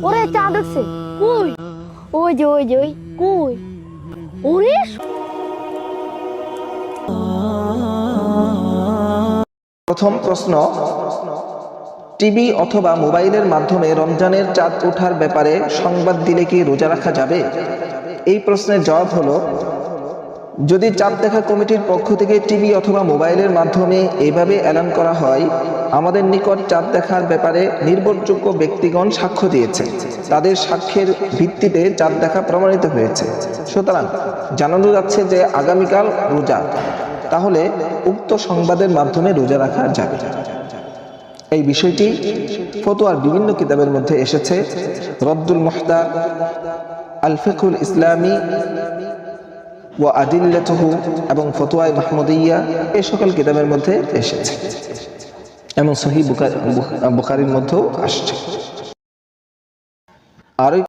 ওরে চাঁদ উঠছে। কই? ওই যে ওই যে ওই কই? ওরে প্রথম প্রশ্ন, টিভি অথবা মোবাইলের মাধ্যমে রমজানের চাঁদ ওঠার ব্যাপারে সংবাদ দিলে কি রোজা রাখা যাবে? এই প্রশ্নের জবাব হলো, যদি চাঁদ দেখা কমিটির পক্ষ থেকে টিভি অথবা মোবাইলের মাধ্যমে এভাবে এলান করা হয়, আমাদের নিকট চাঁদ দেখার ব্যাপারে নির্ভরযোগ্য ব্যক্তিগণ সাক্ষ্য দিয়েছে, তাদের সাক্ষ্যের ভিত্তিতে চাঁদ দেখা প্রমাণিত হয়েছে, সুতরাং জানানো যাচ্ছে যে আগামীকাল রোজা, তাহলে উক্ত সংবাদের মাধ্যমে রোজা রাখা যাবে। এই বিষয়টি ফতোয়ার বিভিন্ন কিতাবের মধ্যে এসেছে। রদ্দুল মুহতার, আল ফিকহুল ইসলামী ওয়া আদিল্লাতুহু এবং ফতোয়ায়ে মাহমুদিয়া, এই সকল কিতাবের মধ্যে এসেছে এবং সহিহ বুখারীর মধ্যেও আসছে। আর